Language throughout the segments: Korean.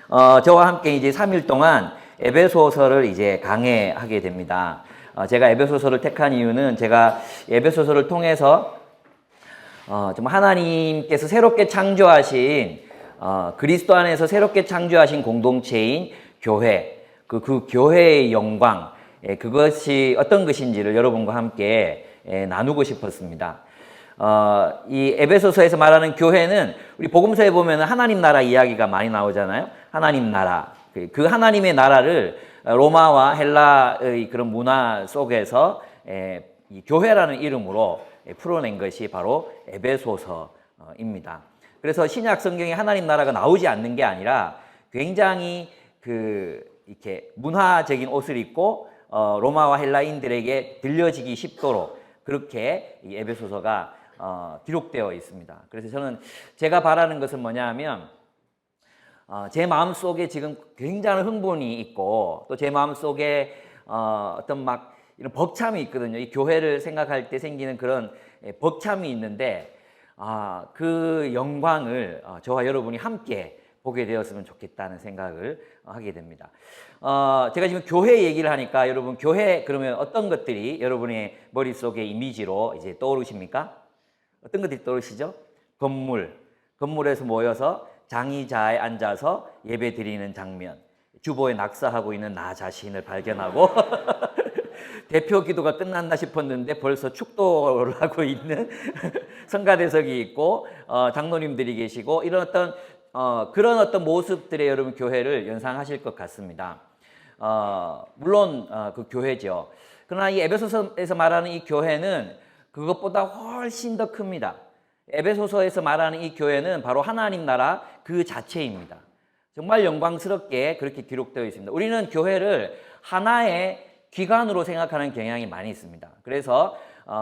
저와 함께 이제 3일 동안 에베소서를 이제 강해하게 됩니다. 제가 에베소서를 택한 이유는 제가 에베소서를 통해서 좀 하나님께서 새롭게 창조하신 그리스도 안에서 새롭게 창조하신 공동체인 교회, 그 교회의 영광, 그것이 어떤 것인지를 여러분과 함께 나누고 싶었습니다. 이 에베소서에서 말하는 교회는 우리 복음서에 보면 하나님 나라 이야기가 많이 나오잖아요. 하나님 나라. 그 하나님의 나라를 로마와 헬라의 그런 문화 속에서 이 교회라는 이름으로 풀어낸 것이 바로 에베소서입니다. 그래서 신약 성경에 하나님 나라가 나오지 않는 게 아니라 굉장히 이렇게 문화적인 옷을 입고 로마와 헬라인들에게 들려지기 쉽도록 그렇게 이 에베소서가 기록되어 있습니다. 그래서 저는 제가 바라는 것은 뭐냐 하면 제 마음속에 지금 굉장한 흥분이 있고 또 제 마음속에 어떤 막 이런 벅참이 있거든요. 이 교회를 생각할 때 생기는 그런 벅참이 있는데 그 영광을 저와 여러분이 함께 보게 되었으면 좋겠다는 생각을 하게 됩니다. 제가 지금 교회 얘기를 하니까 여러분 교회 그러면 어떤 것들이 여러분의 머릿속에 이미지로 이제 떠오르십니까? 어떤 것들이 떠오르시죠? 건물에서 모여서 장의자에 앉아서 예배 드리는 장면, 주보에 낙서하고 있는 나 자신을 발견하고 대표 기도가 끝났나 싶었는데 벌써 축도를 하고 있는 성가대석이 있고 장로님들이 계시고 이런 그런 어떤 모습들의 여러분 교회를 연상하실 것 같습니다. 물론 그 교회죠. 그러나 이 에베소서에서 말하는 이 교회는 그것보다 훨씬 더 큽니다. 에베소서에서 말하는 이 교회는 바로 하나님 나라 그 자체입니다. 정말 영광스럽게 그렇게 기록되어 있습니다. 우리는 교회를 하나의 기관으로 생각하는 경향이 많이 있습니다. 그래서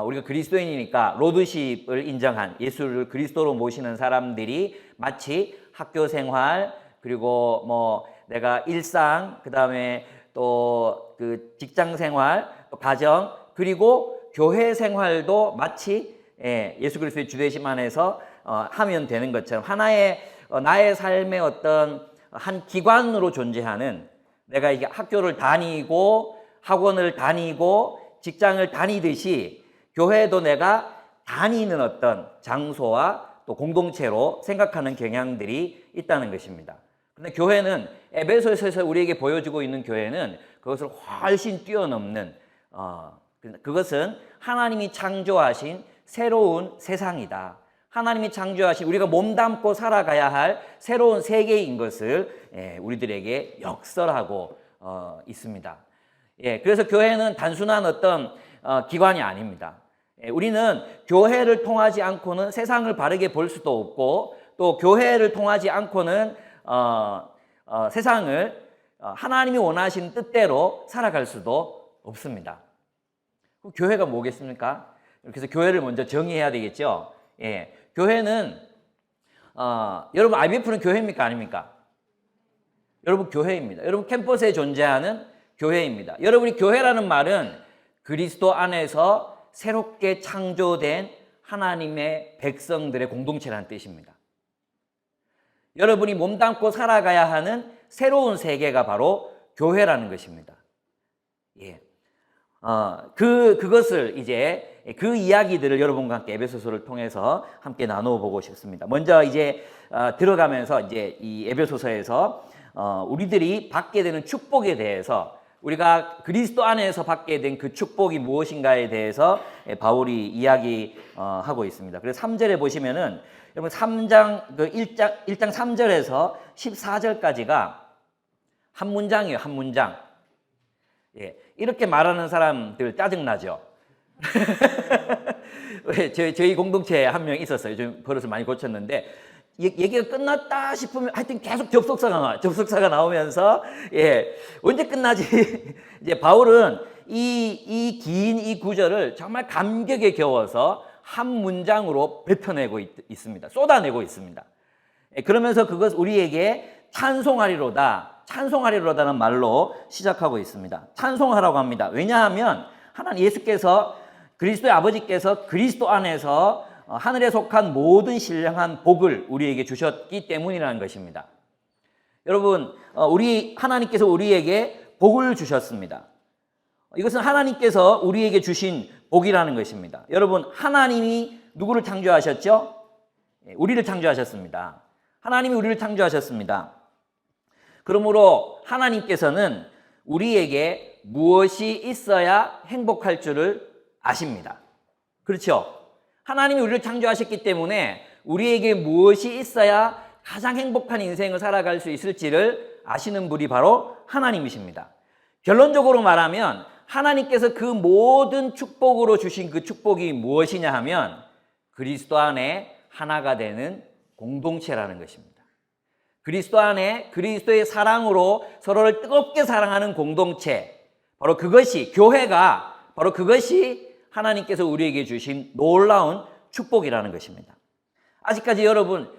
우리가 그리스도인이니까 로드십을 인정한 예수를 그리스도로 모시는 사람들이 마치 학교 생활 그리고 뭐 내가 일상 그다음에 또 그 직장 생활 또 가정 그리고 교회 생활도 마치 예수 그리스도의 주되심 안에서 하면 되는 것처럼 하나의 나의 삶의 어떤 한 기관으로 존재하는 내가 이게 학교를 다니고 학원을 다니고 직장을 다니듯이 교회도 내가 다니는 어떤 장소와 또 공동체로 생각하는 경향들이 있다는 것입니다. 그런데 교회는 에베소서에서 우리에게 보여주고 있는 교회는 그것을 훨씬 뛰어넘는 그것은 하나님이 창조하신 새로운 세상이다. 하나님이 창조하신 우리가 몸담고 살아가야 할 새로운 세계인 것을 우리들에게 역설하고 있습니다. 그래서 교회는 단순한 어떤 기관이 아닙니다. 우리는 교회를 통하지 않고는 세상을 바르게 볼 수도 없고 또 교회를 통하지 않고는 세상을 하나님이 원하신 뜻대로 살아갈 수도 없습니다. 교회가 뭐겠습니까? 그래서 교회를 먼저 정의해야 되겠죠. 교회는 여러분 IBF는 교회입니까 아닙니까? 여러분 교회입니다. 여러분 캠퍼스에 존재하는 교회입니다. 여러분이 교회라는 말은 그리스도 안에서 새롭게 창조된 하나님의 백성들의 공동체라는 뜻입니다. 여러분이 몸담고 살아가야 하는 새로운 세계가 바로 교회라는 것입니다. 그것을 이제 그 이야기들을 여러분과 함께 에베소서를 통해서 함께 나누어 보고 싶습니다. 먼저 이제 들어가면서 이제 이 에베소서에서 우리들이 받게 되는 축복에 대해서 우리가 그리스도 안에서 받게 된 그 축복이 무엇인가에 대해서 바울이 이야기하고 있습니다. 그래서 3절에 보시면은 여러분 3장 1장 3절에서 14절까지가 한 문장이에요. 한 문장. 이렇게 말하는 사람들 짜증나죠? 저희 공동체에 한 명 있었어요. 좀 버릇을 많이 고쳤는데 얘기가 끝났다 싶으면 하여튼 계속 접속사가 나오면서 언제 끝나지? 이제 바울은 이 긴 이 구절을 정말 감격에 겨워서 한 문장으로 뱉어내고 있습니다. 쏟아내고 있습니다. 그러면서 그것 우리에게 찬송하리로다는 말로 시작하고 있습니다. 찬송하라고 합니다. 왜냐하면 하나님 예수께서 그리스도의 아버지께서 그리스도 안에서 하늘에 속한 모든 신령한 복을 우리에게 주셨기 때문이라는 것입니다. 여러분, 우리 하나님께서 우리에게 복을 주셨습니다. 이것은 하나님께서 우리에게 주신 복이라는 것입니다. 여러분, 하나님이 누구를 창조하셨죠? 우리를 창조하셨습니다. 하나님이 우리를 창조하셨습니다. 그러므로 하나님께서는 우리에게 무엇이 있어야 행복할 줄을 아십니다. 그렇죠? 하나님이 우리를 창조하셨기 때문에 우리에게 무엇이 있어야 가장 행복한 인생을 살아갈 수 있을지를 아시는 분이 바로 하나님이십니다. 결론적으로 말하면 하나님께서 그 모든 축복으로 주신 그 축복이 무엇이냐 하면 그리스도 안에 하나가 되는 공동체라는 것입니다. 그리스도 안에 그리스도의 사랑으로 서로를 뜨겁게 사랑하는 공동체, 바로 그것이 교회가 바로 그것이 하나님께서 우리에게 주신 놀라운 축복이라는 것입니다. 아직까지 여러분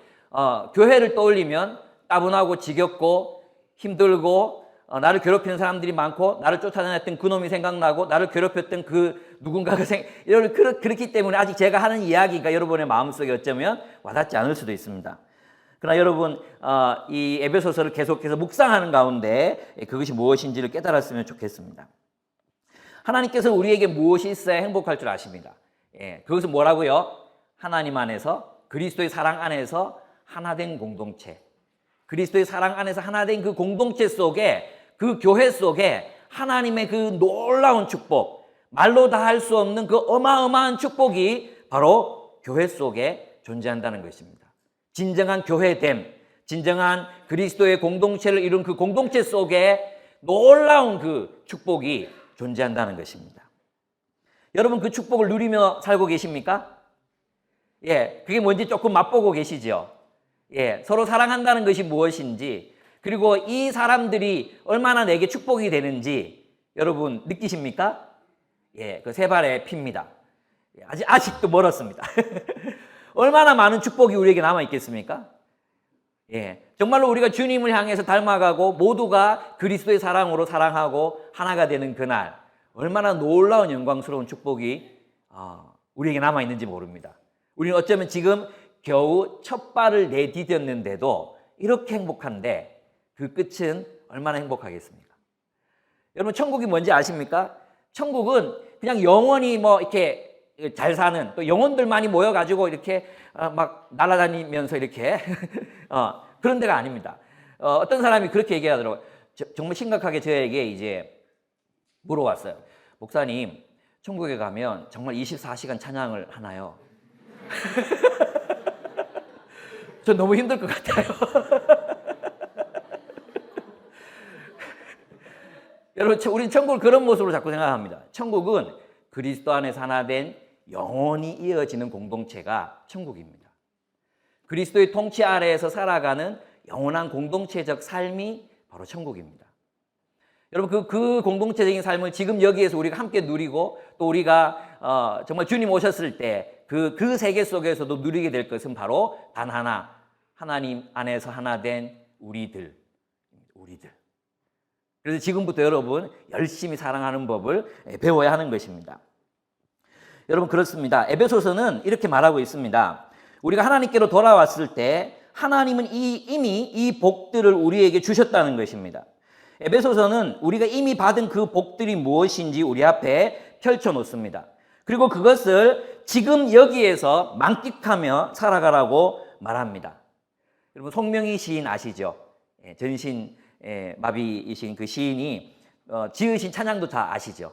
교회를 떠올리면 따분하고 지겹고 힘들고 나를 괴롭히는 사람들이 많고 나를 쫓아다녔던 그놈이 생각나고 나를 괴롭혔던 그 누군가가 그렇기 때문에 아직 제가 하는 이야기가 여러분의 마음속에 어쩌면 와닿지 않을 수도 있습니다. 그러나 여러분 이 에베소서를 계속해서 묵상하는 가운데 그것이 무엇인지를 깨달았으면 좋겠습니다. 하나님께서 우리에게 무엇이 있어야 행복할 줄 아십니다. 그것은 뭐라고요? 하나님 안에서 그리스도의 사랑 안에서 하나된 공동체, 그리스도의 사랑 안에서 하나된 그 공동체 속에 그 교회 속에 하나님의 그 놀라운 축복, 말로 다 할 수 없는 그 어마어마한 축복이 바로 교회 속에 존재한다는 것입니다. 진정한 교회됨, 진정한 그리스도의 공동체를 이룬 그 공동체 속에 놀라운 그 축복이 존재한다는 것입니다. 여러분 그 축복을 누리며 살고 계십니까? 그게 뭔지 조금 맛보고 계시죠? 서로 사랑한다는 것이 무엇인지, 그리고 이 사람들이 얼마나 내게 축복이 되는지 여러분 느끼십니까? 그 세 발의 피입니다. 아직도 멀었습니다. 얼마나 많은 축복이 우리에게 남아 있겠습니까? 정말로 우리가 주님을 향해서 닮아가고 모두가 그리스도의 사랑으로 사랑하고 하나가 되는 그날, 얼마나 놀라운 영광스러운 축복이 우리에게 남아 있는지 모릅니다. 우리는 어쩌면 지금 겨우 첫 발을 내디뎠는데도 이렇게 행복한데 그 끝은 얼마나 행복하겠습니까? 여러분 천국이 뭔지 아십니까? 천국은 그냥 영원히 뭐 이렇게 잘 사는 또 영혼들만이 모여가지고 이렇게 막 날아다니면서 이렇게 그런 데가 아닙니다. 어떤 사람이 그렇게 얘기하더라고요. 정말 심각하게 저에게 이제 물어봤어요. 목사님, 천국에 가면 정말 24시간 찬양을 하나요? 전 너무 힘들 것 같아요. 여러분, 우리는 천국을 그런 모습으로 자꾸 생각합니다. 천국은 그리스도 안에서 하나 된 영원히 이어지는 공동체가 천국입니다. 그리스도의 통치 아래에서 살아가는 영원한 공동체적 삶이 바로 천국입니다. 여러분 그 공동체적인 삶을 지금 여기에서 우리가 함께 누리고 또 우리가 정말 주님 오셨을 때 그 세계 속에서도 누리게 될 것은 바로 단 하나, 하나님 안에서 하나 된 우리들. 그래서 지금부터 여러분 열심히 사랑하는 법을 배워야 하는 것입니다. 여러분 그렇습니다. 에베소서는 이렇게 말하고 있습니다. 우리가 하나님께로 돌아왔을 때 하나님은 이미 이 복들을 우리에게 주셨다는 것입니다. 에베소서는 우리가 이미 받은 그 복들이 무엇인지 우리 앞에 펼쳐 놓습니다. 그리고 그것을 지금 여기에서 만끽하며 살아가라고 말합니다. 여러분 송명희 시인 아시죠? 전신 마비이신 그 시인이 지으신 찬양도 다 아시죠?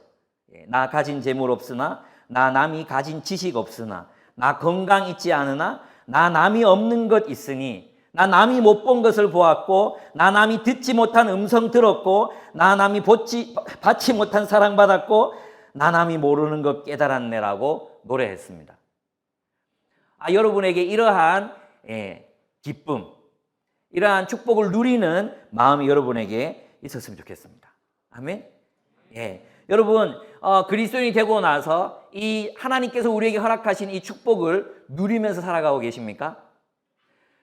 나 가진 재물 없으나 나 남이 가진 지식 없으나 나 건강 있지 않으나 나 남이 없는 것 있으니 나 남이 못 본 것을 보았고 나 남이 듣지 못한 음성 들었고 나 남이 받지 못한 사랑 받았고 나 남이 모르는 것 깨달았네라고 노래했습니다. 여러분에게 이러한 기쁨, 이러한 축복을 누리는 마음이 여러분에게 있었으면 좋겠습니다. 아멘. 여러분 그리스도인이 되고 나서 이 하나님께서 우리에게 허락하신 이 축복을 누리면서 살아가고 계십니까?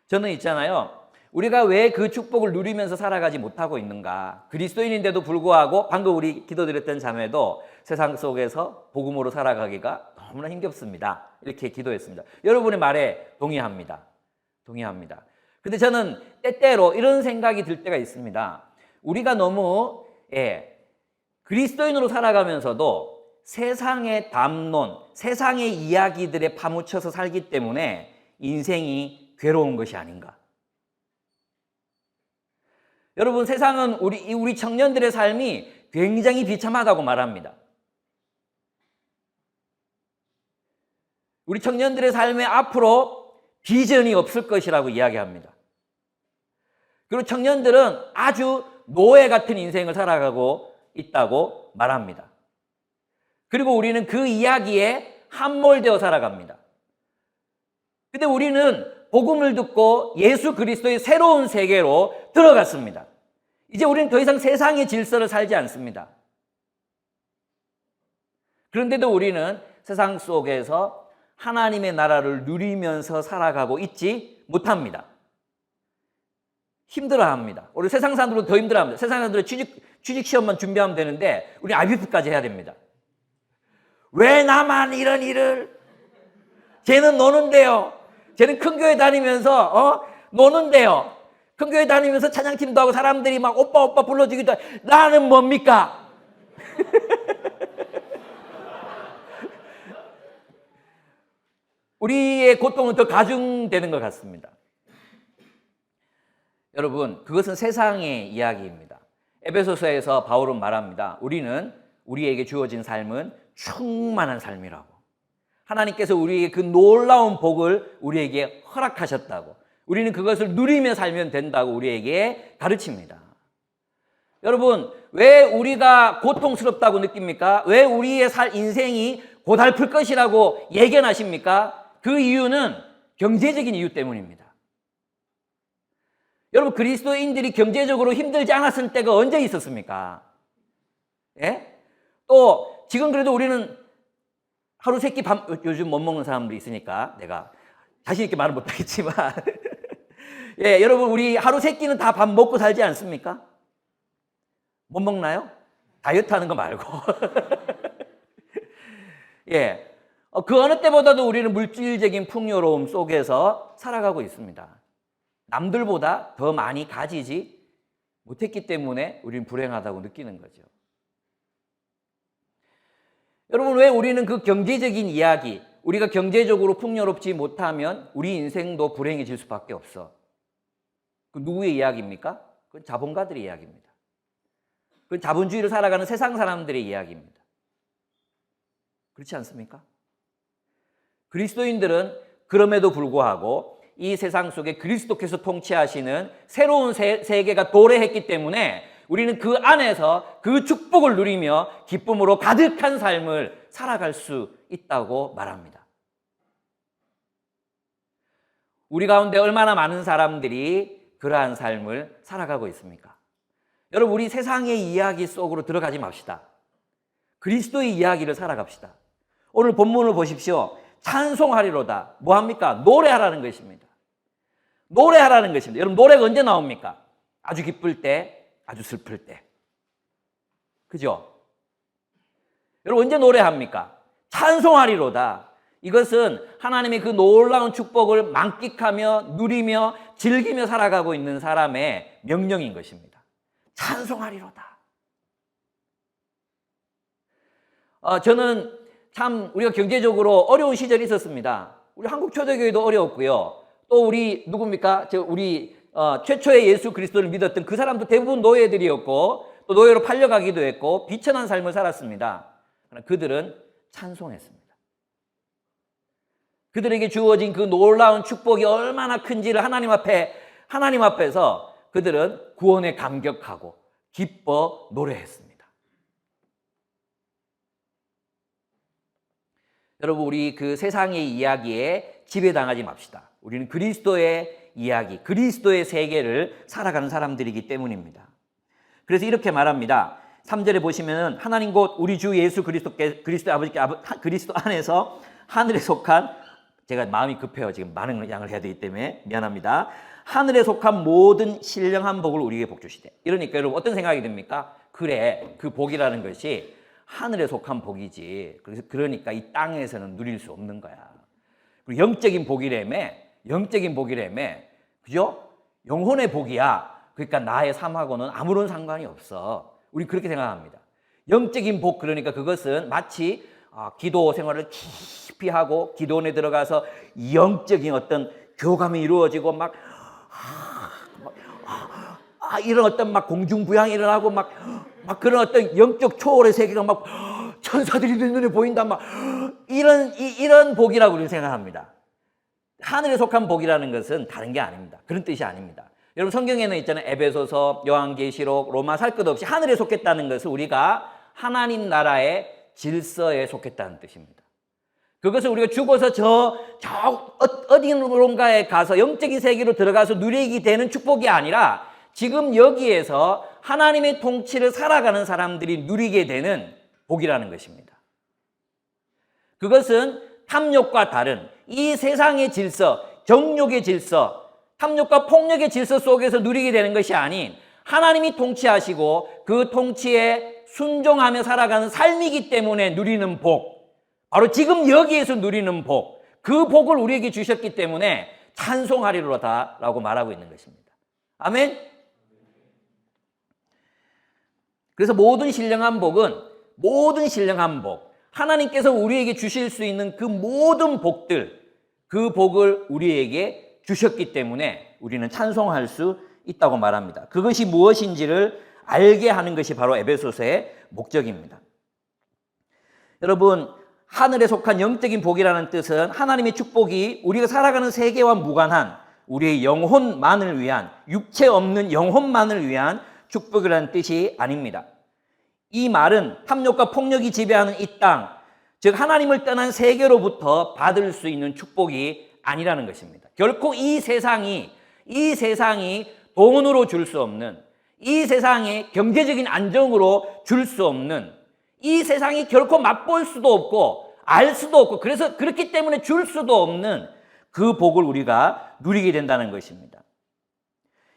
저는 있잖아요. 우리가 왜 그 축복을 누리면서 살아가지 못하고 있는가? 그리스도인인데도 불구하고 방금 우리 기도드렸던 자매도 세상 속에서 복음으로 살아가기가 너무나 힘겹습니다. 이렇게 기도했습니다. 여러분의 말에 동의합니다. 근데 저는 때때로 이런 생각이 들 때가 있습니다. 우리가 너무 그리스도인으로 살아가면서도 세상의 담론, 세상의 이야기들에 파묻혀서 살기 때문에 인생이 괴로운 것이 아닌가. 여러분, 세상은 우리 청년들의 삶이 굉장히 비참하다고 말합니다. 우리 청년들의 삶에 앞으로 비전이 없을 것이라고 이야기합니다. 그리고 청년들은 아주 노예 같은 인생을 살아가고 있다고 말합니다. 그리고 우리는 그 이야기에 함몰되어 살아갑니다. 근데 우리는 복음을 듣고 예수 그리스도의 새로운 세계로 들어갔습니다. 이제 우리는 더 이상 세상의 질서를 살지 않습니다. 그런데도 우리는 세상 속에서 하나님의 나라를 누리면서 살아가고 있지 못합니다. 힘들어합니다. 우리 세상 사람들은 더 힘들어합니다. 세상 사람들은 취직 시험만 준비하면 되는데 우리 IBF까지 해야 됩니다. 왜 나만 이런 일을? 쟤는 노는데요. 쟤는 큰 교회 다니면서 노는데요. 큰 교회 다니면서 찬양팀도 하고 사람들이 막 오빠 오빠 불러주기도 하고 나는 뭡니까? 우리의 고통은 더 가중되는 것 같습니다. 여러분, 그것은 세상의 이야기입니다. 에베소서에서 바울은 말합니다. 우리에게 주어진 삶은 충만한 삶이라고. 하나님께서 우리에게 그 놀라운 복을 우리에게 허락하셨다고. 우리는 그것을 누리며 살면 된다고 우리에게 가르칩니다. 여러분, 왜 우리가 고통스럽다고 느낍니까? 왜 우리의 인생이 고달플 것이라고 예견하십니까? 그 이유는 경제적인 이유 때문입니다. 여러분, 그리스도인들이 경제적으로 힘들지 않았을 때가 언제 있었습니까? 예? 또 지금 그래도 우리는 하루 세끼 밥 요즘 못 먹는 사람들이 있으니까 내가 자신 있게 말은 못하겠지만 예, 여러분, 우리 하루 세끼는 다 밥 먹고 살지 않습니까? 못 먹나요? 다이어트 하는 거 말고 예, 그 어느 때보다도 우리는 물질적인 풍요로움 속에서 살아가고 있습니다. 남들보다 더 많이 가지지 못했기 때문에 우리는 불행하다고 느끼는 거죠. 여러분, 왜 우리는 그 경제적인 이야기, 우리가 경제적으로 풍요롭지 못하면 우리 인생도 불행해질 수밖에 없어. 그 누구의 이야기입니까? 그건 자본가들의 이야기입니다. 그건 자본주의를 살아가는 세상 사람들의 이야기입니다. 그렇지 않습니까? 그리스도인들은 그럼에도 불구하고 이 세상 속에 그리스도께서 통치하시는 새로운 세계가 도래했기 때문에 우리는 그 안에서 그 축복을 누리며 기쁨으로 가득한 삶을 살아갈 수 있다고 말합니다. 우리 가운데 얼마나 많은 사람들이 그러한 삶을 살아가고 있습니까? 여러분, 우리 세상의 이야기 속으로 들어가지 맙시다. 그리스도의 이야기를 살아갑시다. 오늘 본문을 보십시오. 찬송하리로다. 뭐합니까? 노래하라는 것입니다. 노래하라는 것입니다. 여러분, 노래가 언제 나옵니까? 아주 기쁠 때, 아주 슬플 때. 그죠? 여러분, 언제 노래합니까? 찬송하리로다. 이것은 하나님의 그 놀라운 축복을 만끽하며 누리며 즐기며 살아가고 있는 사람의 명령인 것입니다. 찬송하리로다. 저는 참 우리가 경제적으로 어려운 시절이 있었습니다. 우리 한국초대교회도 어려웠고요. 또 우리 누굽니까? 우리 최초의 예수 그리스도를 믿었던 그 사람도 대부분 노예들이었고 또 노예로 팔려가기도 했고 비천한 삶을 살았습니다. 그러나 그들은 찬송했습니다. 그들에게 주어진 그 놀라운 축복이 얼마나 큰지를 하나님 앞에서 그들은 구원에 감격하고 기뻐 노래했습니다. 여러분, 우리 그 세상의 이야기에 지배당하지 맙시다. 우리는 그리스도의 이야기, 그리스도의 세계를 살아가는 사람들이기 때문입니다. 그래서 이렇게 말합니다. 3절에 보시면은 하나님 곧 우리 주 예수 그리스도 아버지께 그리스도 안에서 하늘에 속한, 제가 마음이 급해요. 지금 많은 양을 해야 되기 때문에 미안합니다. 하늘에 속한 모든 신령한 복을 우리에게 복 주시되. 이러니까 여러분 어떤 생각이 듭니까? 그래, 그 복이라는 것이 하늘에 속한 복이지. 그러니까 이 땅에서는 누릴 수 없는 거야. 그리고 영적인 복이라며, 그죠? 영혼의 복이야. 그러니까 나의 삶하고는 아무런 상관이 없어. 우리 그렇게 생각합니다. 영적인 복, 그러니까 그것은 마치 기도 생활을 깊이 하고 기도원에 들어가서 영적인 어떤 교감이 이루어지고 이런 어떤 막 공중부양이 일어나고 막 그런 어떤 영적 초월의 세계가 막 천사들이 내 눈에 보인다 막 이런 복이라고 우리는 생각합니다. 하늘에 속한 복이라는 것은 다른 게 아닙니다. 그런 뜻이 아닙니다. 여러분 성경에는 있잖아요. 에베소서, 요한계시록, 로마 살 것 없이 하늘에 속했다는 것은 우리가 하나님 나라의 질서에 속했다는 뜻입니다. 그것을 우리가 죽어서 저 어디론가에 가서 영적인 세계로 들어가서 누리게 되는 축복이 아니라 지금 여기에서 하나님의 통치를 살아가는 사람들이 누리게 되는 복이라는 것입니다. 그것은 탐욕과 다른 이 세상의 질서, 정욕의 질서, 탐욕과 폭력의 질서 속에서 누리게 되는 것이 아닌 하나님이 통치하시고 그 통치에 순종하며 살아가는 삶이기 때문에 누리는 복, 바로 지금 여기에서 누리는 복, 그 복을 우리에게 주셨기 때문에 찬송하리로다라고 말하고 있는 것입니다. 아멘? 그래서 모든 신령한 복은, 모든 신령한 복, 하나님께서 우리에게 주실 수 있는 그 모든 복들, 그 복을 우리에게 주셨기 때문에 우리는 찬송할 수 있다고 말합니다. 그것이 무엇인지를 알게 하는 것이 바로 에베소서의 목적입니다. 여러분, 하늘에 속한 영적인 복이라는 뜻은 하나님의 축복이 우리가 살아가는 세계와 무관한 우리의 영혼만을 위한, 육체 없는 영혼만을 위한 축복이라는 뜻이 아닙니다. 이 말은 탐욕과 폭력이 지배하는 이 땅, 즉 하나님을 떠난 세계로부터 받을 수 있는 축복이 아니라는 것입니다. 결코 이 세상이 돈으로 줄 수 없는, 이 세상의 경제적인 안정으로 줄 수 없는, 이 세상이 결코 맛볼 수도 없고 알 수도 없고 그래서 그렇기 때문에 줄 수도 없는 그 복을 우리가 누리게 된다는 것입니다.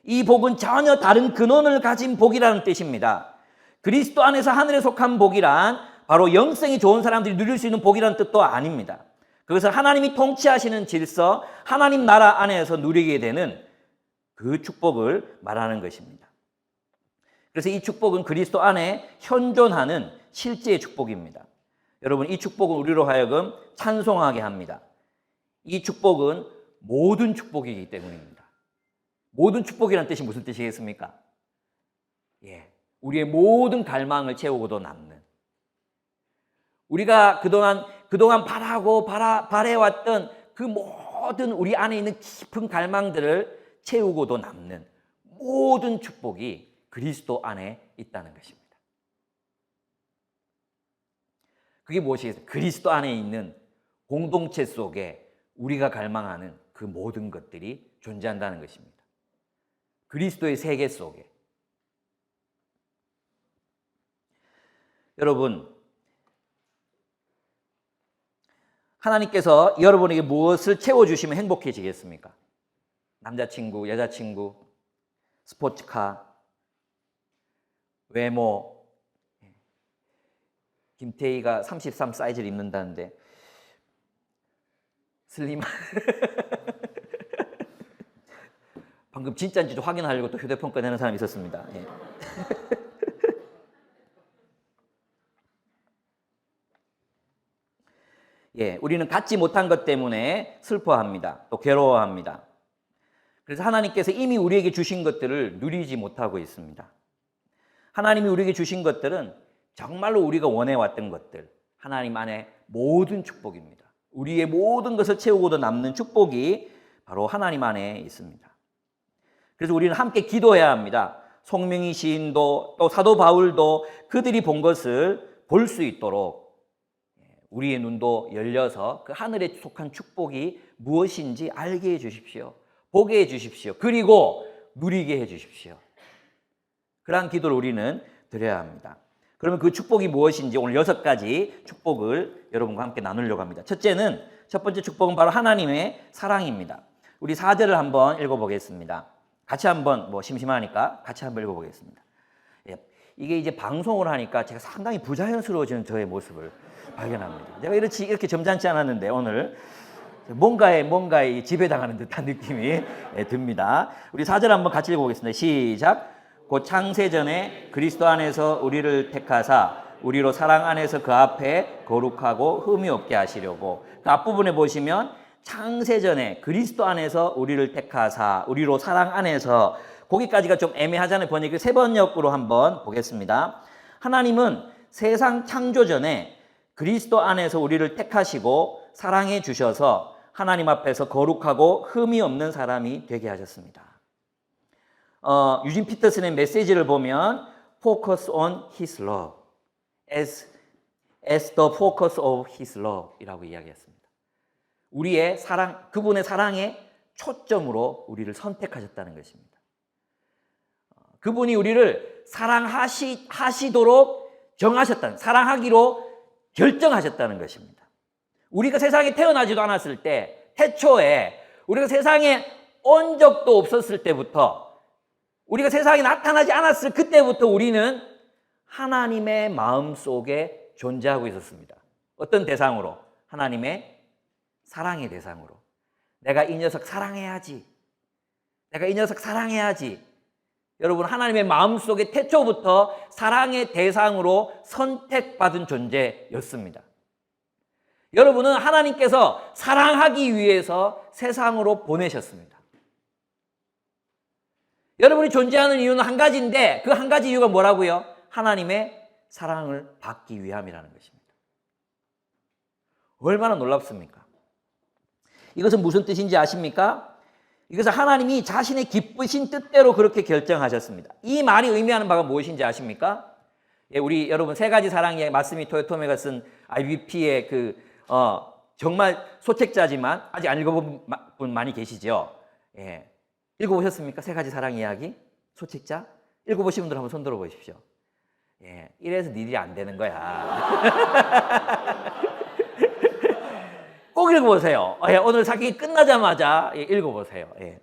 이 복은 전혀 다른 근원을 가진 복이라는 뜻입니다. 그리스도 안에서 하늘에 속한 복이란 바로 영성이 좋은 사람들이 누릴 수 있는 복이라는 뜻도 아닙니다. 그것은 하나님이 통치하시는 질서, 하나님 나라 안에서 누리게 되는 그 축복을 말하는 것입니다. 그래서 이 축복은 그리스도 안에 현존하는 실제의 축복입니다. 여러분, 이 축복은 우리로 하여금 찬송하게 합니다. 이 축복은 모든 축복이기 때문입니다. 모든 축복이라는 뜻이 무슨 뜻이겠습니까? 우리의 모든 갈망을 채우고도 남는, 우리가 그동안 바래왔던 그 모든 우리 안에 있는 깊은 갈망들을 채우고도 남는 모든 축복이 그리스도 안에 있다는 것입니다. 그게 무엇이겠습니까? 그리스도 안에 있는 공동체 속에 우리가 갈망하는 그 모든 것들이 존재한다는 것입니다. 그리스도의 세계 속에. 여러분, 하나님께서 여러분에게 무엇을 채워주시면 행복해지겠습니까? 남자친구, 여자친구, 스포츠카, 외모. 김태희가 33 사이즈를 입는다는데 슬림한 방금 진짜인지 확인하려고 또 휴대폰 꺼내는 사람이 있었습니다. 우리는 갖지 못한 것 때문에 슬퍼합니다. 또 괴로워합니다. 그래서 하나님께서 이미 우리에게 주신 것들을 누리지 못하고 있습니다. 하나님이 우리에게 주신 것들은 정말로 우리가 원해왔던 것들, 하나님 안에 모든 축복입니다. 우리의 모든 것을 채우고도 남는 축복이 바로 하나님 안에 있습니다. 그래서 우리는 함께 기도해야 합니다. 송명희 시인도 또 사도 바울도 그들이 본 것을 볼 수 있도록 우리의 눈도 열려서 그 하늘에 속한 축복이 무엇인지 알게 해 주십시오. 보게 해 주십시오. 그리고 누리게 해 주십시오. 그러한 기도를 우리는 드려야 합니다. 그러면 그 축복이 무엇인지 오늘 6가지 축복을 여러분과 함께 나누려고 합니다. 첫 번째 축복은 바로 하나님의 사랑입니다. 우리 4절을 한번 읽어보겠습니다. 같이 한번 심심하니까 같이 한번 읽어보겠습니다. 이게 이제 방송을 하니까 제가 상당히 부자연스러워지는 저의 모습을 발견합니다. 제가 이렇게 점잖지 않았는데 오늘 뭔가에 지배당하는 듯한 느낌이 듭니다. 우리 4절 한번 같이 읽어보겠습니다. 시작. 곧 창세전에 그리스도 안에서 우리를 택하사 우리로 사랑 안에서 그 앞에 거룩하고 흠이 없게 하시려고. 그 앞부분에 보시면 창세전에 그리스도 안에서 우리를 택하사 우리로 사랑 안에서, 거기까지가 좀 애매하잖아요. 번역을 세 번역으로 한번 보겠습니다. 하나님은 세상 창조 전에 그리스도 안에서 우리를 택하시고 사랑해 주셔서 하나님 앞에서 거룩하고 흠이 없는 사람이 되게 하셨습니다. 유진 피터슨의 메시지를 보면 Focus on His love as the focus of His love 이라고 이야기했습니다. 우리의 사랑, 그분의 사랑의 초점으로 우리를 선택하셨다는 것입니다. 그분이 우리를 사랑하시도록 정하셨다는, 사랑하기로 결정하셨다는 것입니다. 우리가 세상에 태어나지도 않았을 때, 태초에 우리가 세상에 온 적도 없었을 때부터, 우리가 세상에 나타나지 않았을 그때부터 우리는 하나님의 마음속에 존재하고 있었습니다. 어떤 대상으로? 하나님의 사랑의 대상으로. 내가 이 녀석 사랑해야지. 내가 이 녀석 사랑해야지. 여러분, 하나님의 마음속에 태초부터 사랑의 대상으로 선택받은 존재였습니다. 여러분은 하나님께서 사랑하기 위해서 세상으로 보내셨습니다. 여러분이 존재하는 이유는 한 가지인데 그 한 가지 이유가 뭐라고요? 하나님의 사랑을 받기 위함이라는 것입니다. 얼마나 놀랍습니까? 이것은 무슨 뜻인지 아십니까? 이것은 하나님이 자신의 기쁘신 뜻대로 그렇게 결정하셨습니다. 이 말이 의미하는 바가 무엇인지 아십니까? 예, 우리 여러분 세 가지 사랑 이야기, 마스미 토요토메가 쓴 IBP의 정말 소책자지만 아직 안 읽어본 분 많이 계시죠? 예. 읽어보셨습니까? 세 가지 사랑 이야기? 소책자? 읽어보신 분들 한번 손 들어 보십시오. 예. 이래서 니들이 안 되는 거야. 꼭 읽어보세요. 예. 오늘 사귀기 끝나자마자 읽어보세요. 예.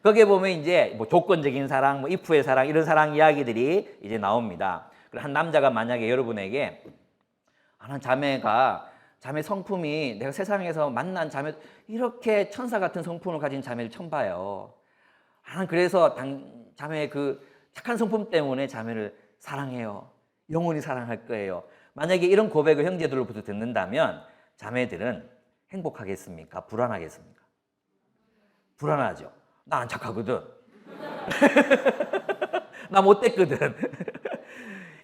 거기에 보면 이제 뭐 조건적인 사랑, 뭐 if의 사랑, 이런 사랑 이야기들이 이제 나옵니다. 한 남자가 만약에 여러분에게 난 자매 성품이 내가 세상에서 만난 자매, 이렇게 천사 같은 성품을 가진 자매를 처음 봐요. 그래서 자매의 그 착한 성품 때문에 자매를 사랑해요. 영원히 사랑할 거예요. 만약에 이런 고백을 형제들로부터 듣는다면 자매들은 행복하겠습니까? 불안하겠습니까? 불안하죠. 나 안 착하거든. 나 못됐거든.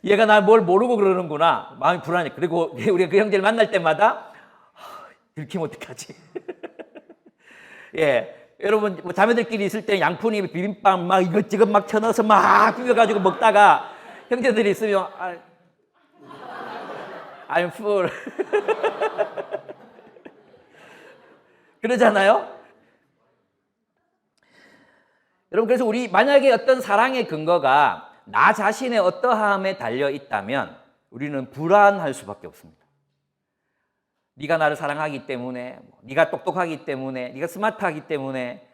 얘가 날 뭘 모르고 그러는구나. 마음이 불안해. 그리고 우리가 그 형제를 만날 때마다 들키면 어떡하지? 예. 여러분, 뭐 자매들끼리 있을 때 양푼이 비빔밥 막 이것저것 막 쳐넣어서 막 비벼가지고 먹다가 형제들이 있으면 I'm full. 그러잖아요? 여러분, 그래서 우리 만약에 어떤 사랑의 근거가 나 자신의 어떠함에 달려 있다면 우리는 불안할 수밖에 없습니다. 네가 나를 사랑하기 때문에, 네가 똑똑하기 때문에, 네가 스마트하기 때문에,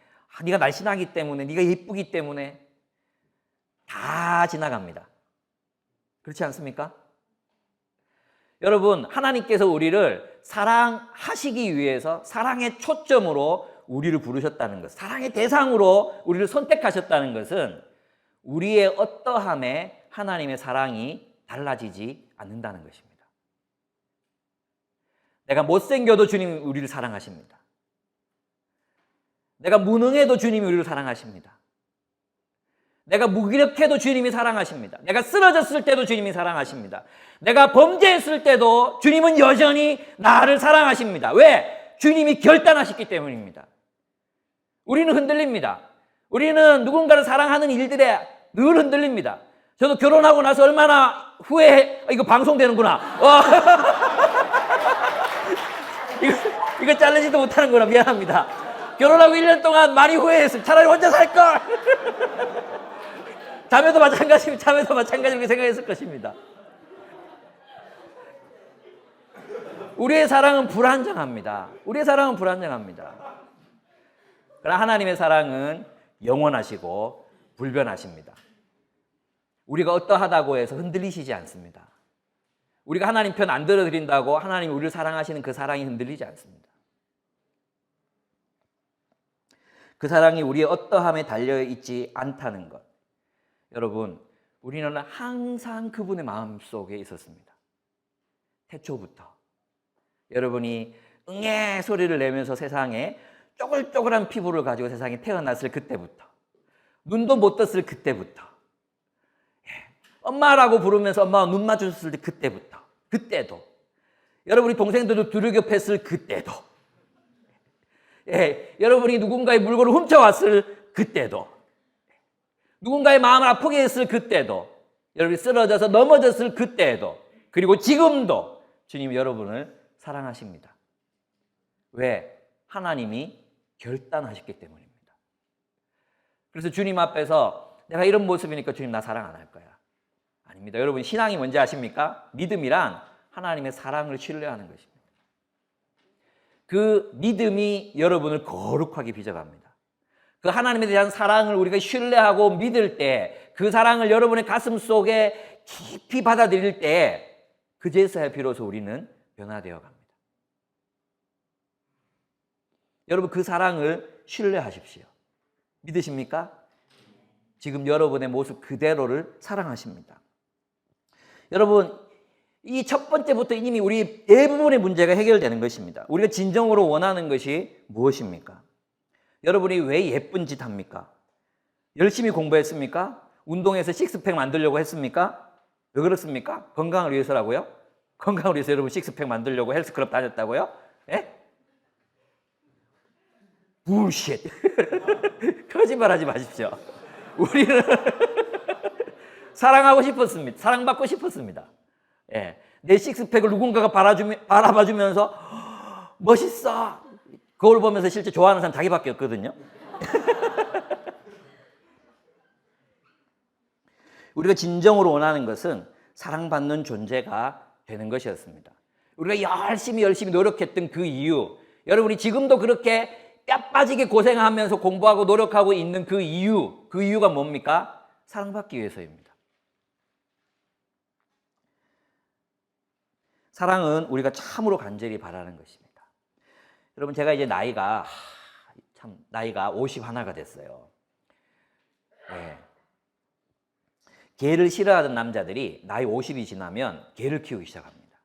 네가 날씬하기 때문에, 네가 예쁘기 때문에 다 지나갑니다. 그렇지 않습니까? 여러분, 하나님께서 우리를 사랑하시기 위해서 사랑의 초점으로 우리를 부르셨다는 것, 사랑의 대상으로 우리를 선택하셨다는 것은 우리의 어떠함에 하나님의 사랑이 달라지지 않는다는 것입니다. 내가 못생겨도 주님이 우리를 사랑하십니다. 내가 무능해도 주님이 우리를 사랑하십니다. 내가 무기력해도 주님이 사랑하십니다. 내가 쓰러졌을 때도 주님이 사랑하십니다. 내가 범죄했을 때도 주님은 여전히 나를 사랑하십니다. 왜? 주님이 결단하셨기 때문입니다. 우리는 흔들립니다. 우리는 누군가를 사랑하는 일들에 늘 흔들립니다. 저도 결혼하고 나서 얼마나 후회해. 이거 방송되는구나. 이거 자르지도 못하는구나. 미안합니다. 결혼하고 1년 동안 많이 후회했어요. 차라리 혼자 살걸. 자매도 마찬가지로 생각했을 것입니다. 우리의 사랑은 불안정합니다. 그러나 하나님의 사랑은 영원하시고 불변하십니다. 우리가 어떠하다고 해서 흔들리시지 않습니다. 우리가 하나님 편 안 들어드린다고 하나님이 우리를 사랑하시는 그 사랑이 흔들리지 않습니다. 그 사랑이 우리의 어떠함에 달려있지 않다는 것. 여러분, 우리는 항상 그분의 마음속에 있었습니다. 태초부터. 여러분이 응애 소리를 내면서 세상에 쪼글쪼글한 피부를 가지고 세상에 태어났을 그때부터, 눈도 못 떴을 그때부터, 엄마라고 부르면서 엄마가 눈 마주쳤을 때 그때부터, 그때도, 여러분이 동생들도 두들겨 팼을 그때도, 여러분이 누군가의 물건을 훔쳐왔을 그때도, 누군가의 마음을 아프게 했을 그때도, 여러분이 쓰러져서 넘어졌을 그때도, 그리고 지금도 주님이 여러분을 사랑하십니다. 왜? 하나님이 결단하셨기 때문입니다. 그래서 주님 앞에서 내가 이런 모습이니까 주님 나 사랑 안 할 거야. 아닙니다. 여러분, 신앙이 뭔지 아십니까? 믿음이란 하나님의 사랑을 신뢰하는 것입니다. 그 믿음이 여러분을 거룩하게 빚어갑니다. 그 하나님에 대한 사랑을 우리가 신뢰하고 믿을 때, 그 사랑을 여러분의 가슴 속에 깊이 받아들일 때, 그제서야 비로소 우리는 변화되어 갑니다. 여러분, 그 사랑을 신뢰하십시오. 믿으십니까? 지금 여러분의 모습 그대로를 사랑하십니다. 여러분, 이 첫 번째부터 이미 우리 대부분의 문제가 해결되는 것입니다. 우리가 진정으로 원하는 것이 무엇입니까? 여러분이 왜 예쁜 짓 합니까? 열심히 공부했습니까? 운동해서 식스팩 만들려고 했습니까? 왜 그렇습니까? 건강을 위해서라고요? 건강을 위해서 여러분 식스팩 만들려고 헬스클럽 다녔다고요? 예? 부llshit. 거짓말하지 마십시오. 우리는 사랑하고 싶었습니다. 사랑받고 싶었습니다. 예. 내 식스팩을 누군가가 바라봐주면서 멋있어. 거울 보면서 실제 좋아하는 사람 자기밖에 없거든요. 우리가 진정으로 원하는 것은 사랑받는 존재가 되는 것이었습니다. 우리가 열심히 노력했던 그 이유, 여러분이 지금도 그렇게 뼈 빠지게 고생하면서 공부하고 노력하고 있는 그 이유가 뭡니까? 사랑받기 위해서입니다. 사랑은 우리가 참으로 간절히 바라는 것입니다. 여러분, 제가 이제 나이가 51가 됐어요. 네. 개를 싫어하는 남자들이 나이 50이 지나면 개를 키우기 시작합니다.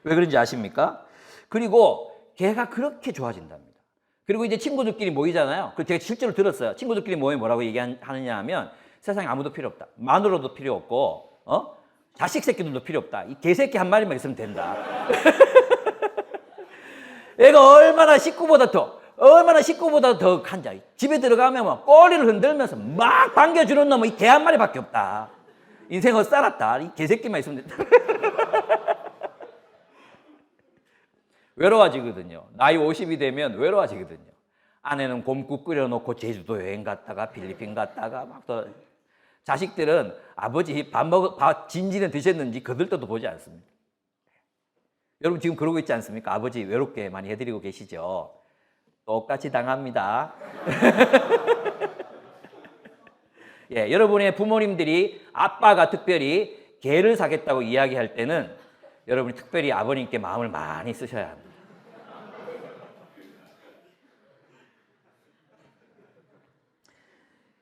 왜 그런지 아십니까? 그리고 개가 그렇게 좋아진답니다. 그리고 이제 친구들끼리 모이잖아요. 그 제가 실제로 들었어요. 친구들끼리 모이면 뭐라고 얘기하느냐 하면 세상에 아무도 필요 없다. 마누라도 필요 없고, 자식 새끼들도 필요 없다. 이 개새끼 한 마리만 있으면 된다. 얘가 얼마나 식구보다 더 간자. 집에 들어가면 뭐 꼬리를 흔들면서 막 반겨주는 놈은 이 개 한 마리밖에 없다. 인생 헛살았다. 이 개새끼만 있으면 된다. 외로워지거든요. 나이 50이 되면 외로워지거든요. 아내는 곰국 끓여놓고 제주도 여행 갔다가 필리핀 갔다가 막 또 자식들은 아버지 밥 진지는 드셨는지 거들떠도 보지 않습니다. 여러분 지금 그러고 있지 않습니까? 아버지 외롭게 많이 해드리고 계시죠? 똑같이 당합니다. 예, 여러분의 부모님들이 아빠가 특별히 개를 사겠다고 이야기할 때는 여러분이 특별히 아버님께 마음을 많이 쓰셔야 합니다.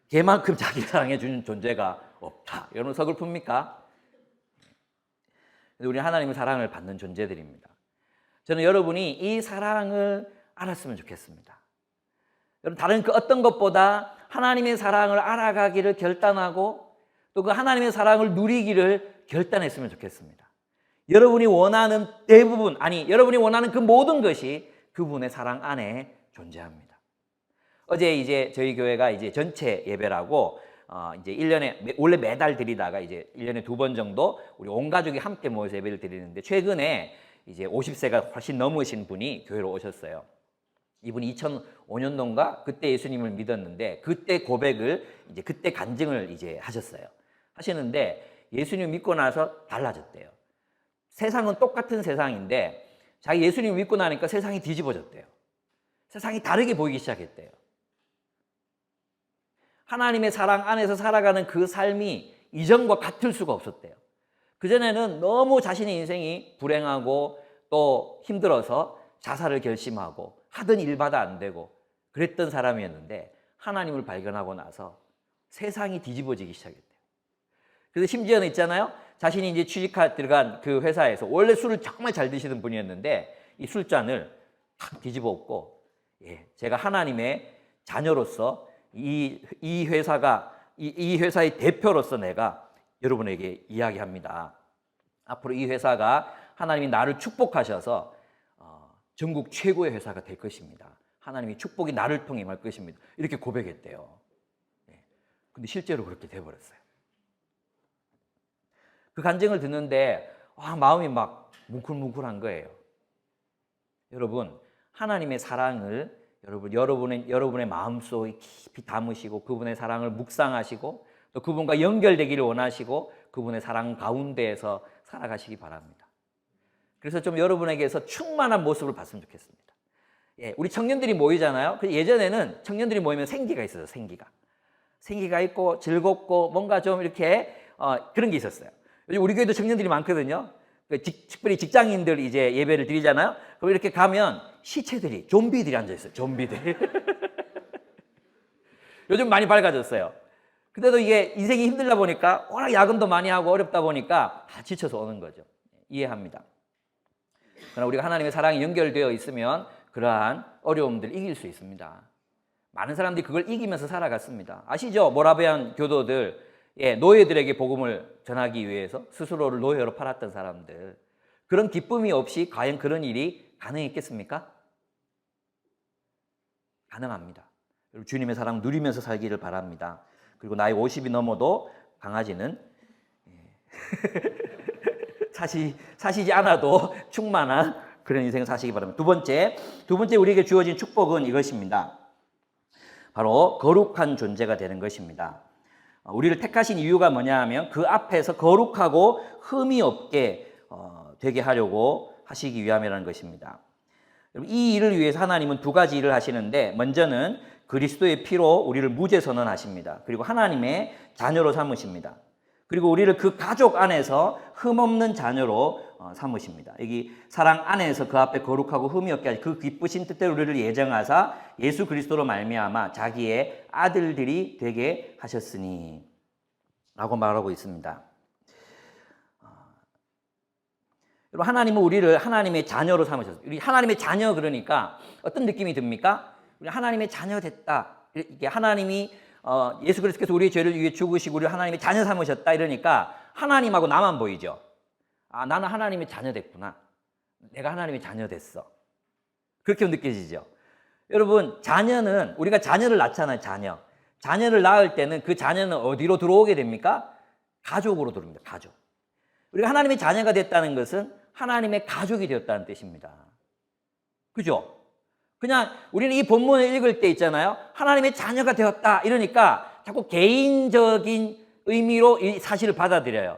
개만큼 자기 사랑해주는 존재가 없다. 여러분 서글픕니까? 우리는 하나님의 사랑을 받는 존재들입니다. 저는 여러분이 이 사랑을 알았으면 좋겠습니다. 여러분 다른 그 어떤 것보다 하나님의 사랑을 알아가기를 결단하고 또 그 하나님의 사랑을 누리기를 결단했으면 좋겠습니다. 여러분이 원하는 여러분이 원하는 그 모든 것이 그분의 사랑 안에 존재합니다. 어제 이제 저희 교회가 이제 전체 예배라고 이제 1년에 원래 매달 드리다가 이제 1년에 2번 정도 우리 온 가족이 함께 모여서 예배를 드리는데 최근에 이제 50세가 훨씬 넘으신 분이 교회로 오셨어요. 이분이 2005년도인가 그때 예수님을 믿었는데 그때 고백을 이제 그때 간증을 이제 하시는데 예수님 믿고 나서 달라졌대요. 세상은 똑같은 세상인데 자기 예수님 믿고 나니까 세상이 뒤집어졌대요. 세상이 다르게 보이기 시작했대요. 하나님의 사랑 안에서 살아가는 그 삶이 이전과 같을 수가 없었대요. 그전에는 너무 자신의 인생이 불행하고 또 힘들어서 자살을 결심하고 하던 일마다 안 되고 그랬던 사람이었는데 하나님을 발견하고 나서 세상이 뒤집어지기 시작했대요. 그래서 심지어는 있잖아요. 자신이 이제 취직하 들어간 그 회사에서 원래 술을 정말 잘 드시는 분이었는데 이 술잔을 탁 뒤집어 엎고, 제가 하나님의 자녀로서 이 회사의 대표로서 내가 여러분에게 이야기합니다. 앞으로 이 회사가 하나님이 나를 축복하셔서 전국 최고의 회사가 될 것입니다. 하나님이 축복이 나를 통해 임할 것입니다. 이렇게 고백했대요. 근데 실제로 그렇게 돼버렸어요. 그 간증을 듣는데 마음이 막 뭉클뭉클한 거예요. 여러분, 하나님의 사랑을 여러분의 마음속에 깊이 담으시고 그분의 사랑을 묵상하시고 또 그분과 연결되기를 원하시고 그분의 사랑 가운데에서 살아가시기 바랍니다. 그래서 좀 여러분에게서 충만한 모습을 봤으면 좋겠습니다. 우리 청년들이 모이잖아요. 예전에는 청년들이 모이면 생기가 있어요. 생기가 있고 즐겁고 뭔가 좀 이렇게 그런 게 있었어요. 요즘 우리 교회도 청년들이 많거든요. 특별히 직장인들 이제 예배를 드리잖아요. 그럼 이렇게 가면 시체들이, 좀비들이 앉아있어요. 좀비들. 요즘 많이 밝아졌어요. 근데도 이게 인생이 힘들다 보니까 워낙 야근도 많이 하고 어렵다 보니까 다 지쳐서 오는 거죠. 이해합니다. 그러나 우리가 하나님의 사랑이 연결되어 있으면 그러한 어려움들을 이길 수 있습니다. 많은 사람들이 그걸 이기면서 살아갔습니다. 아시죠? 모라비안 교도들, 노예들에게 복음을 전하기 위해서 스스로를 노예로 팔았던 사람들. 그런 기쁨이 없이 과연 그런 일이 가능했겠습니까? 가능합니다. 주님의 사랑 누리면서 살기를 바랍니다. 그리고 나이 50이 넘어도 강아지는 사시지 않아도 충만한 그런 인생을 사시기 바랍니다. 두 번째 우리에게 주어진 축복은 이것입니다. 바로 거룩한 존재가 되는 것입니다. 우리를 택하신 이유가 뭐냐 하면 그 앞에서 거룩하고 흠이 없게 되게 하려고 하시기 위함이라는 것입니다. 이 일을 위해서 하나님은 두 가지 일을 하시는데, 먼저는 그리스도의 피로 우리를 무죄 선언하십니다. 그리고 하나님의 자녀로 삼으십니다. 그리고 우리를 그 가족 안에서 흠없는 자녀로 삼으십니다. 여기 사랑 안에서 그 앞에 거룩하고 흠이 없게 하시 그 기쁘신 뜻대로 우리를 예정하사 예수 그리스도로 말미암아 자기의 아들들이 되게 하셨으니 라고 말하고 있습니다. 여러분, 하나님은 우리를 하나님의 자녀로 삼으셨어요. 우리 하나님의 자녀 그러니까 어떤 느낌이 듭니까? 우리 하나님의 자녀 됐다. 이게 하나님이 예수 그리스도께서 우리의 죄를 위해 죽으시고 우리 하나님의 자녀 삼으셨다 이러니까 하나님하고 나만 보이죠. 나는 하나님의 자녀 됐구나. 내가 하나님의 자녀 됐어. 그렇게 느껴지죠. 여러분, 자녀는 우리가 자녀를 낳잖아요. 자녀를 낳을 때는 그 자녀는 어디로 들어오게 됩니까? 가족으로 들어옵니다. 가족. 우리가 하나님의 자녀가 됐다는 것은 하나님의 가족이 되었다는 뜻입니다. 그죠? 그냥 우리는 이 본문을 읽을 때 있잖아요. 하나님의 자녀가 되었다 이러니까 자꾸 개인적인 의미로 이 사실을 받아들여요.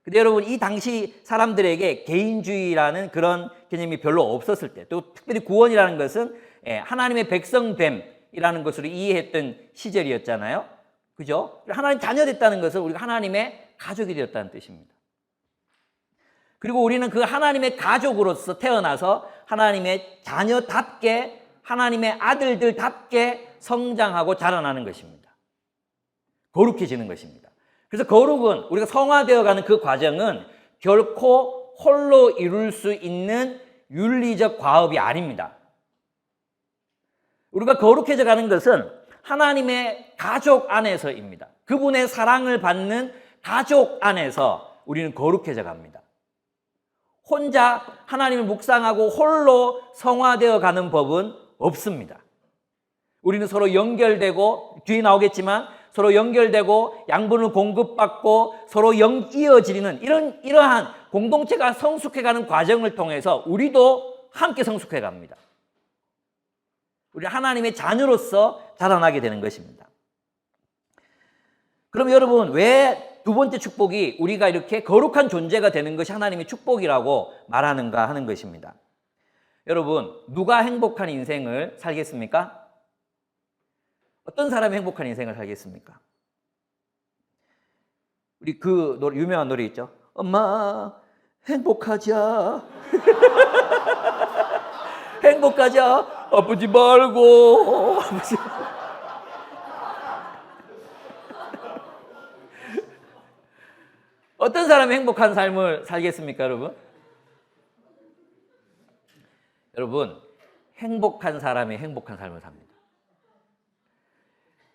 근데 여러분, 이 당시 사람들에게 개인주의라는 그런 개념이 별로 없었을 때, 또 특별히 구원이라는 것은 하나님의 백성됨이라는 것으로 이해했던 시절이었잖아요. 그죠? 하나님 자녀 됐다는 것은 우리가 하나님의 가족이 되었다는 뜻입니다. 그리고 우리는 그 하나님의 가족으로서 태어나서 하나님의 자녀답게, 하나님의 아들들답게 성장하고 자라나는 것입니다. 거룩해지는 것입니다. 그래서 거룩은, 우리가 성화되어가는 그 과정은 결코 홀로 이룰 수 있는 윤리적 과업이 아닙니다. 우리가 거룩해져 가는 것은 하나님의 가족 안에서입니다. 그분의 사랑을 받는 가족 안에서 우리는 거룩해져 갑니다. 혼자 하나님을 묵상하고 홀로 성화되어 가는 법은 없습니다. 우리는 서로 연결되고, 뒤에 나오겠지만 서로 연결되고 양분을 공급받고 서로 이어지는 이러한 공동체가 성숙해가는 과정을 통해서 우리도 함께 성숙해 갑니다. 우리 하나님의 자녀로서 자라나게 되는 것입니다. 그럼 여러분, 왜 두 번째 축복이 우리가 이렇게 거룩한 존재가 되는 것이 하나님의 축복이라고 말하는가 하는 것입니다. 여러분, 누가 행복한 인생을 살겠습니까? 어떤 사람이 행복한 인생을 살겠습니까? 우리 그 유명한 노래 있죠? 엄마 행복하자. 행복하자. 아프지 말고. 아프지. 어떤 사람이 행복한 삶을 살겠습니까, 여러분? 여러분, 행복한 사람이 행복한 삶을 삽니다.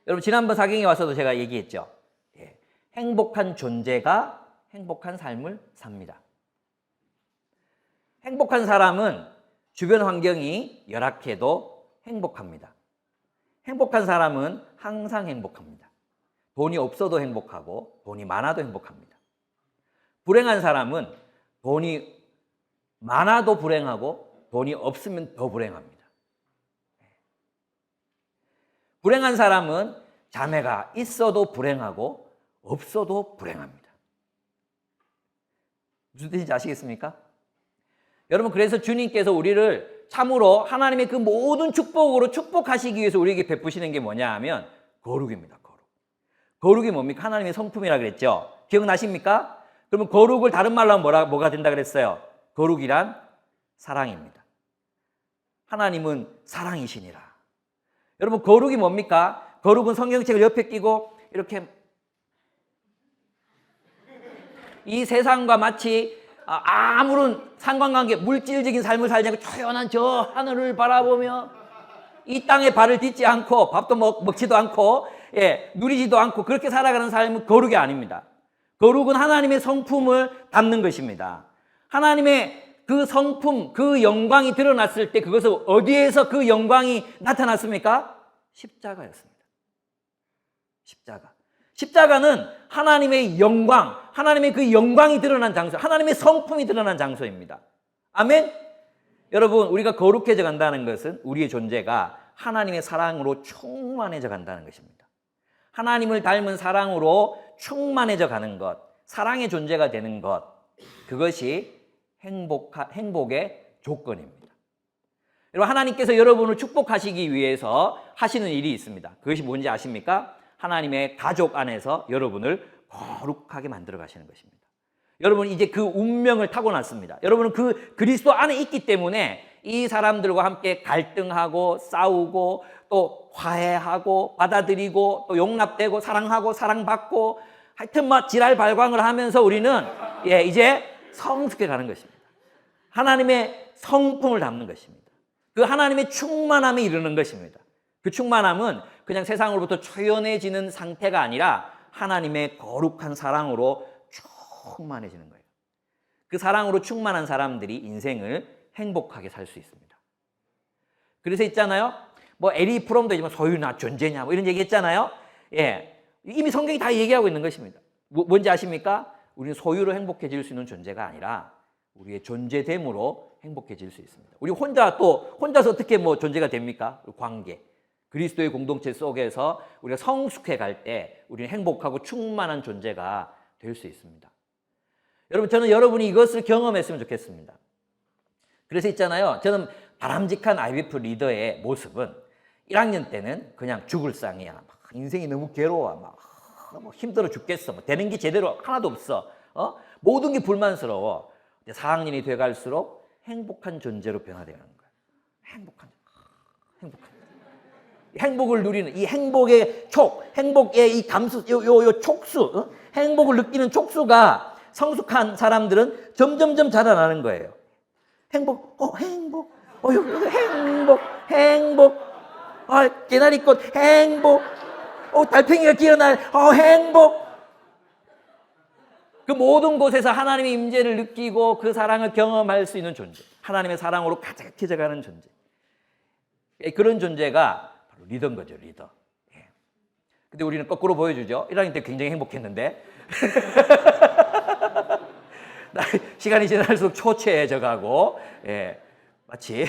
여러분, 지난번 사경에 와서도 제가 얘기했죠. 예, 행복한 존재가 행복한 삶을 삽니다. 행복한 사람은 주변 환경이 열악해도 행복합니다. 행복한 사람은 항상 행복합니다. 돈이 없어도 행복하고 돈이 많아도 행복합니다. 불행한 사람은 돈이 많아도 불행하고 돈이 없으면 더 불행합니다. 불행한 사람은 자매가 있어도 불행하고 없어도 불행합니다. 무슨 뜻인지 아시겠습니까? 여러분, 그래서 주님께서 우리를 참으로 하나님의 그 모든 축복으로 축복하시기 위해서 우리에게 베푸시는 게 뭐냐 하면 거룩입니다. 거룩. 거룩이 뭡니까? 하나님의 성품이라 그랬죠. 기억나십니까? 그러면 거룩을 다른 말로 하면 뭐가 된다 그랬어요? 거룩이란 사랑입니다. 하나님은 사랑이시니라. 여러분, 거룩이 뭡니까? 거룩은 성경책을 옆에 끼고 이렇게 이 세상과 마치 아무런 상관관계, 물질적인 삶을 살지 않고 초연한 저 하늘을 바라보며 이 땅에 발을 딛지 않고 밥도 먹지도 않고 누리지도 않고 그렇게 살아가는 삶은 거룩이 아닙니다. 거룩은 하나님의 성품을 담는 것입니다. 하나님의 그 성품, 그 영광이 드러났을 때 그것은 어디에서 그 영광이 나타났습니까? 십자가였습니다. 십자가. 십자가는 하나님의 영광, 하나님의 그 영광이 드러난 장소, 하나님의 성품이 드러난 장소입니다. 아멘? 여러분, 우리가 거룩해져 간다는 것은 우리의 존재가 하나님의 사랑으로 충만해져 간다는 것입니다. 하나님을 닮은 사랑으로 충만해져 가는 것, 사랑의 존재가 되는 것, 그것이 행복의 조건입니다. 여러분, 하나님께서 여러분을 축복하시기 위해서 하시는 일이 있습니다. 그것이 뭔지 아십니까? 하나님의 가족 안에서 여러분을 거룩하게 만들어 가시는 것입니다. 여러분, 이제 그 운명을 타고났습니다. 여러분은 그 그리스도 안에 있기 때문에 이 사람들과 함께 갈등하고 싸우고 또 화해하고 받아들이고 또 용납되고 사랑하고 사랑받고 하여튼 막 지랄 발광을 하면서 우리는 이제 성숙해 가는 것입니다. 하나님의 성품을 담는 것입니다. 그 하나님의 충만함에 이르는 것입니다. 그 충만함은 그냥 세상으로부터 초연해지는 상태가 아니라 하나님의 거룩한 사랑으로 충만해지는 거예요. 그 사랑으로 충만한 사람들이 인생을 행복하게 살 수 있습니다. 그래서 있잖아요. 뭐 에리 프롬도 있지만 소유나 존재냐 뭐 이런 얘기 했잖아요. 이미 성경이 다 얘기하고 있는 것입니다. 뭔지 아십니까? 우리는 소유로 행복해질 수 있는 존재가 아니라 우리의 존재됨으로 행복해질 수 있습니다. 우리 혼자서 어떻게 뭐 존재가 됩니까? 관계. 그리스도의 공동체 속에서 우리가 성숙해 갈 때 우리는 행복하고 충만한 존재가 될 수 있습니다. 여러분, 저는 여러분이 이것을 경험했으면 좋겠습니다. 그래서 있잖아요. 저는 바람직한 IBF 리더의 모습은 1학년 때는 그냥 죽을 상이야. 막 인생이 너무 괴로워. 막 힘들어 죽겠어. 뭐 되는 게 제대로 하나도 없어. 모든 게 불만스러워. 4학년이 돼갈수록 행복한 존재로 변화되는 거예요. 행복한. 행복을 누리는 이 행복의 행복의 이 감수, 요 촉수, 행복을 느끼는 촉수가 성숙한 사람들은 점점점 자라나는 거예요. 행복, 개나리꽃, 행복, 달팽이가 기어날, 행복. 그 모든 곳에서 하나님의 임재를 느끼고 그 사랑을 경험할 수 있는 존재. 하나님의 사랑으로 가득해져 가는 존재. 그런 존재가 바로 리더인 거죠, 리더. 근데 우리는 거꾸로 보여주죠. 1학년 때 굉장히 행복했는데. 시간이 지날수록 초췌해져 가고, 마치